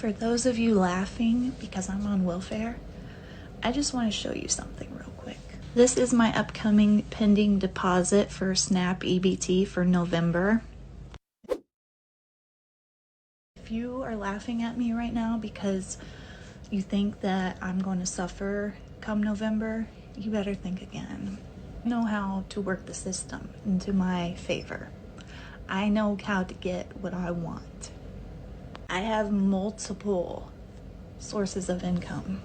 For those of you laughing because I'm on welfare, I just want to show you something real quick. This is my upcoming pending deposit for SNAP EBT for November. If you are laughing at me right now because you think that I'm going to suffer come November, you better think again. I know how to work the system into my favor. I know how to get what I want. I have multiple sources of income,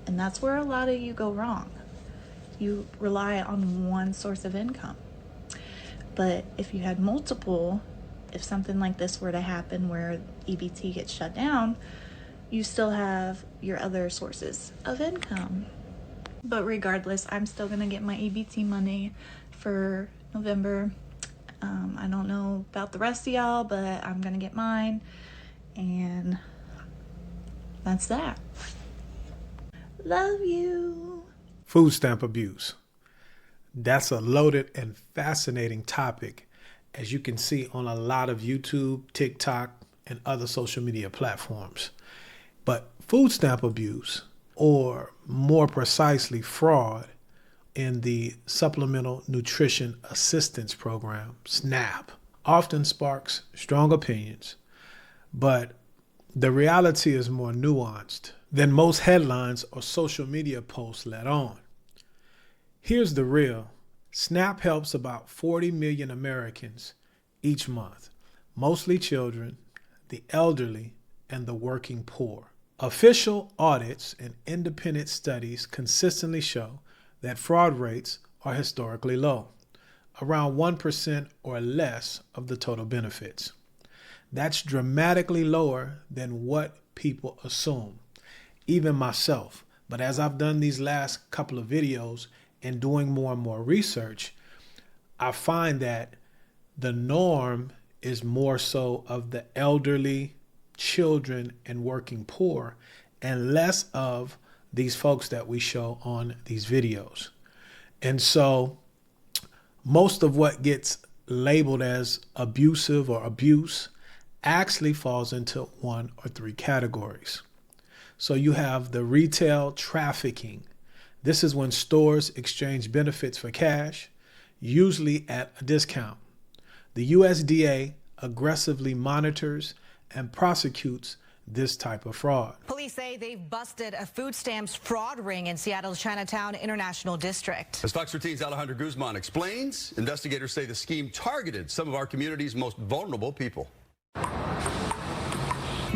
and that's where a lot of you go wrong. You rely on one source of income. But if you had multiple, if something like this were to happen where EBT gets shut down, you still have your other sources of income. But regardless, I'm still gonna get my EBT money for November. I don't know about the rest of y'all, but I'm gonna get mine, and that's that. Love you. Food stamp abuse. That's a loaded and fascinating topic, as you can see on a lot of YouTube, TikTok, and other social media platforms. But food stamp abuse, or more precisely fraud, in the Supplemental Nutrition Assistance Program, SNAP, often sparks strong opinions, but the reality is more nuanced than most headlines or social media posts let on. Here's the real. SNAP helps about 40 million Americans each month, mostly children, the elderly, and the working poor. Official audits and independent studies consistently show that fraud rates are historically low, around 1% or less of the total benefits. That's dramatically lower than what people assume, even myself. But as I've done these last couple of videos and doing more and more research, I find that the norm is more so of the elderly, children, and working poor, and less of these folks that we show on these videos. And so most of what gets labeled as abusive or abuse actually falls into one or three categories. So you have the retail trafficking. This is when stores exchange benefits for cash, usually at a discount. The USDA aggressively monitors and prosecutes this type of fraud. Police say they've busted a food stamps fraud ring in Seattle's Chinatown International District. As Fox 13's Alejandro Guzman explains, investigators say the scheme targeted some of our community's most vulnerable people.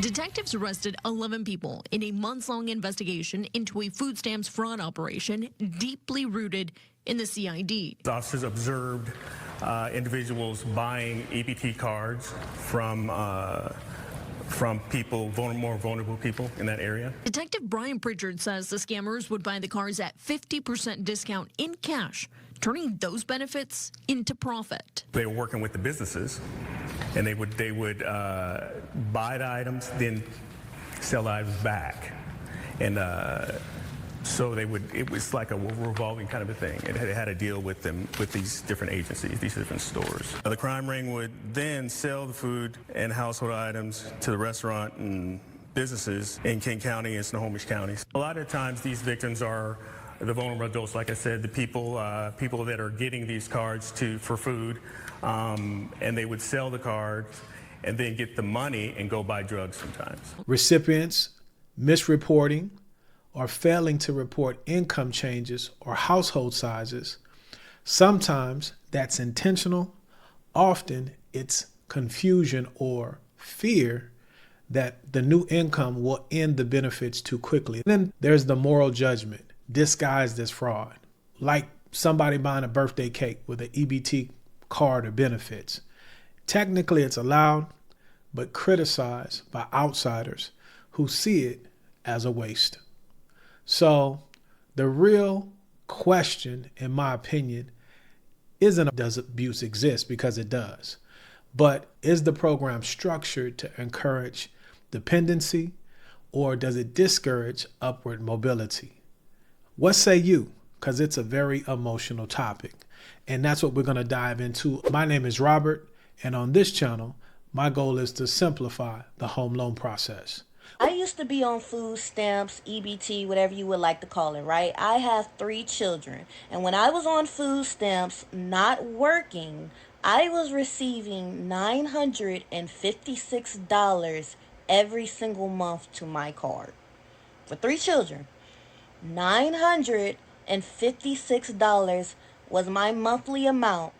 Detectives arrested 11 people in a months-long investigation into a food stamps fraud operation deeply rooted in the CID. Officers observed individuals buying EBT cards from people, more vulnerable people in that area. Detective Brian Pritchard says the scammers would buy the cards at 50% discount in cash, turning those benefits into profit. They were working with the businesses, and they would buy the items, then sell the items back. And so it was like a revolving kind of a thing. It had a deal with them, with these different agencies, these different stores. The crime ring would then sell the food and household items to the restaurant and businesses in King County and Snohomish counties. A lot of times these victims are the vulnerable adults, like I said, the people that are getting these cards for food, and they would sell the cards and then get the money and go buy drugs sometimes. Recipients misreporting or failing to report income changes or household sizes. Sometimes that's intentional. Often it's confusion or fear that the new income will end the benefits too quickly. Then there's the moral judgment disguised as fraud, like somebody buying a birthday cake with an EBT card or benefits. Technically it's allowed, but criticized by outsiders who see it as a waste. So the real question, in my opinion, isn't does abuse exist, because it does, but is the program structured to encourage dependency, or does it discourage upward mobility? What say you? Because it's a very emotional topic, and that's what we're going to dive into. My name is Robert, and on this channel, my goal is to simplify the home loan process. I used to be on food stamps, EBT, whatever you would like to call it, right? I have 3 children. And when I was on food stamps, not working, I was receiving $956 every single month to my card. For 3 children, $956 was my monthly amount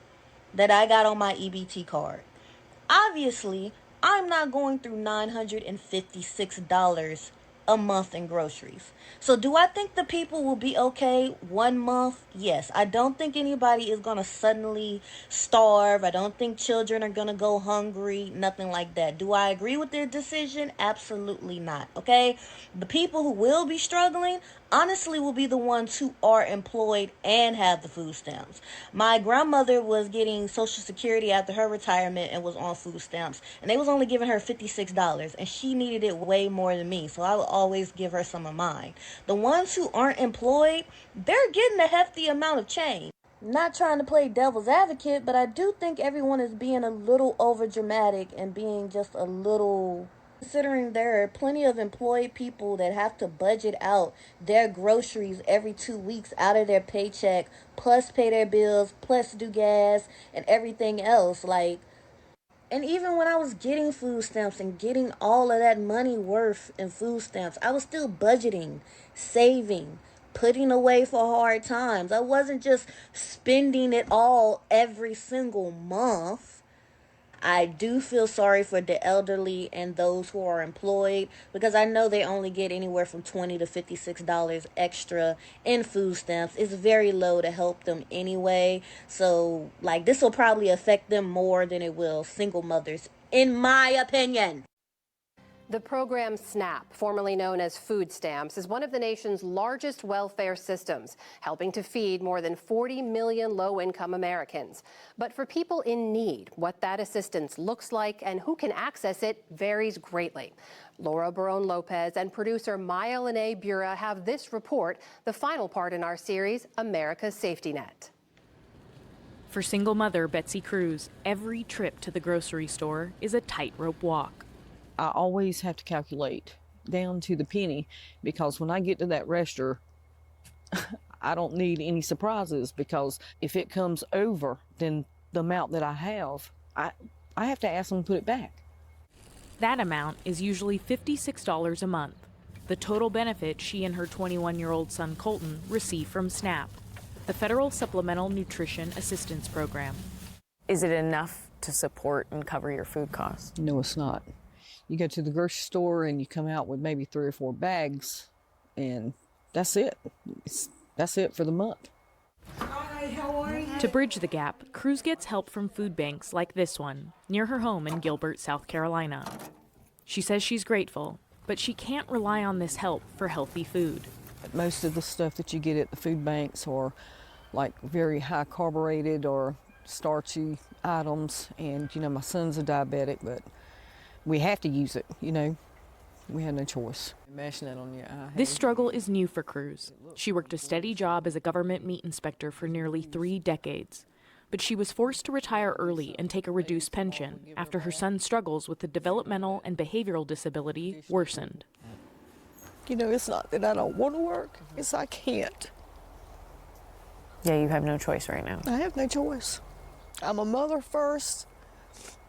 that I got on my EBT card. Obviously, I'm not going through $956 a month in groceries. So do I think the people will be okay 1 month? Yes. I don't think anybody is going to suddenly starve. I don't think children are going to go hungry. Nothing like that. Do I agree with their decision? Absolutely not. Okay? The people who will be struggling, honestly, will be the ones who are employed and have the food stamps. My grandmother was getting Social Security after her retirement and was on food stamps, and they was only giving her $56, and she needed it way more than me, so I would always give her some of mine. The ones who aren't employed, they're getting a hefty amount of change. Not trying to play devil's advocate, but I do think everyone is being a little over dramatic and being just a little, considering there are plenty of employed people that have to budget out their groceries every 2 weeks out of their paycheck, plus pay their bills, plus do gas and everything else. And even when I was getting food stamps and getting all of that money worth in food stamps, I was still budgeting, saving, putting away for hard times. I wasn't just spending it all every single month. I do feel sorry for the elderly and those who are employed, because I know they only get anywhere from $20 to $56 extra in food stamps. It's very low to help them anyway. So, this will probably affect them more than it will single mothers, in my opinion. The program SNAP, formerly known as food stamps, is one of the nation's largest welfare systems, helping to feed more than 40 million low-income Americans. But for people in need, what that assistance looks like and who can access it varies greatly. Laura Barone-Lopez and producer Maya Lene Bura have this report, the final part in our series, America's Safety Net. For single mother Betsy Cruz, every trip to the grocery store is a tightrope walk. I always have to calculate down to the penny, because when I get to that register, I don't need any surprises, because if it comes over then the amount that I have to ask them to put it back. That amount is usually $56 a month, the total benefit she and her 21-year-old son Colton receive from SNAP, the Federal Supplemental Nutrition Assistance Program. Is it enough to support and cover your food costs? No, it's not. You go to the grocery store and you come out with maybe 3 or 4 bags, and that's it. That's it for the month. Hi, how are you? To bridge the gap, Cruz gets help from food banks like this one, near her home in Gilbert, South Carolina. She says she's grateful, but she can't rely on this help for healthy food. Most of the stuff that you get at the food banks are very high carbonated or starchy items, and my son's a diabetic, but we have to use it, We have no choice. Mashing that on your eye. This struggle is new for Cruz. She worked a steady job as a government meat inspector for nearly 3 decades. But she was forced to retire early and take a reduced pension after her son's struggles with the developmental and behavioral disability worsened. It's not that I don't want to work, it's I can't. Yeah, you have no choice right now. I have no choice. I'm a mother first,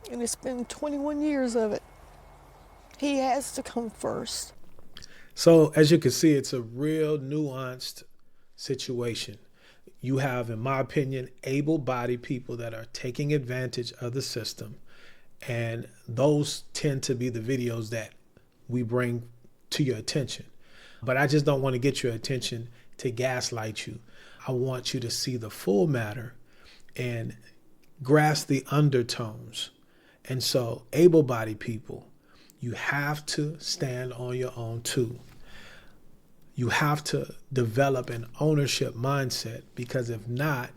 and it's been 21 years of it. He has to come first. So as you can see, it's a real nuanced situation. You have, in my opinion, able-bodied people that are taking advantage of the system, and those tend to be the videos that we bring to your attention. But I just don't want to get your attention to gaslight you. I want you to see the full matter and grasp the undertones. And so, able-bodied people, you have to stand on your own too. You have to develop an ownership mindset, because if not,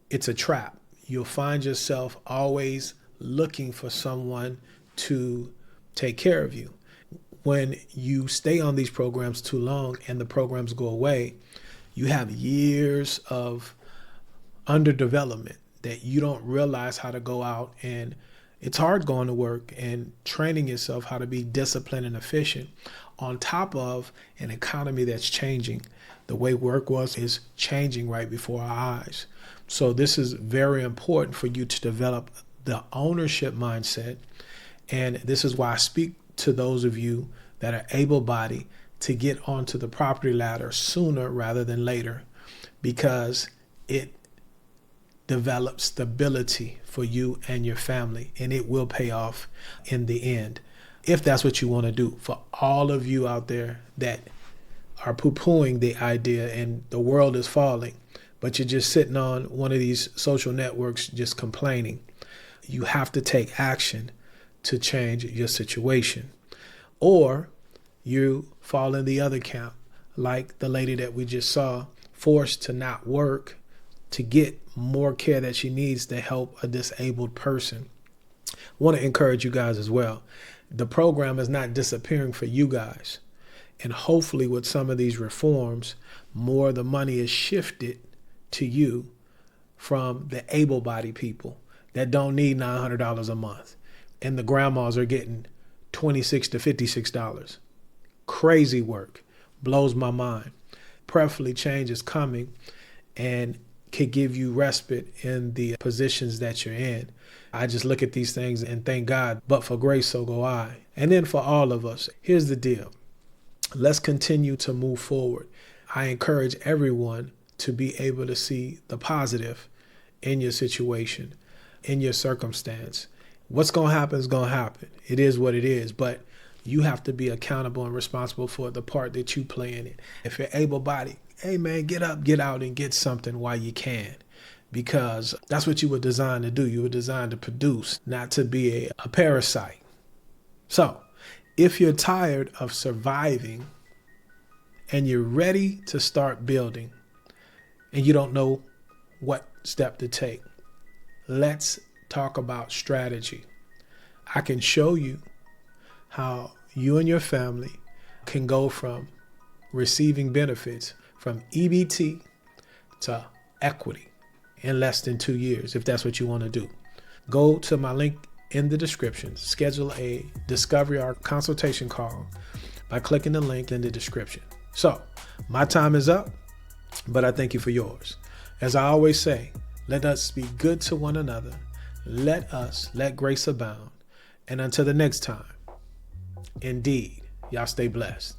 it's a trap. You'll find yourself always looking for someone to take care of you. When you stay on these programs too long and the programs go away, you have years of underdevelopment that you don't realize how to go out and It's hard going to work and training yourself how to be disciplined and efficient on top of an economy that's changing. The way work is changing right before our eyes. So this is very important for you to develop the ownership mindset. And this is why I speak to those of you that are able-bodied to get onto the property ladder sooner rather than later, because it develops stability for you and your family, and it will pay off in the end if that's what you want to do. For all of you out there that are poo-pooing the idea and the world is falling, but you're just sitting on one of these social networks just complaining, you have to take action to change your situation. Or you fall in the other camp, like the lady that we just saw, forced to not work to get more care that she needs to help a disabled person. I want to encourage you guys as well. The program is not disappearing for you guys. And hopefully with some of these reforms, more of the money is shifted to you from the able-bodied people that don't need $900 a month. And the grandmas are getting $26 to $56. Crazy work. Blows my mind. Preferably change is coming and could give you respite in the positions that you're in. I just look at these things and thank God, but for grace so go I. And then for all of us, here's the deal. Let's continue to move forward. I encourage everyone to be able to see the positive in your situation, in your circumstance. What's going to happen is going to happen. It is what it is, but you have to be accountable and responsible for the part that you play in it. If you're able-bodied, hey man, get up, get out and get something while you can, because that's what you were designed to do. You were designed to produce, not to be a parasite. So if you're tired of surviving and you're ready to start building and you don't know what step to take, let's talk about strategy. I can show you how you and your family can go from receiving benefits from EBT to equity in less than 2 years, if that's what you want to do. Go to my link in the description, schedule a discovery or consultation call by clicking the link in the description. So my time is up, but I thank you for yours. As I always say, let us be good to one another. Let grace abound. And until the next time, indeed, y'all stay blessed.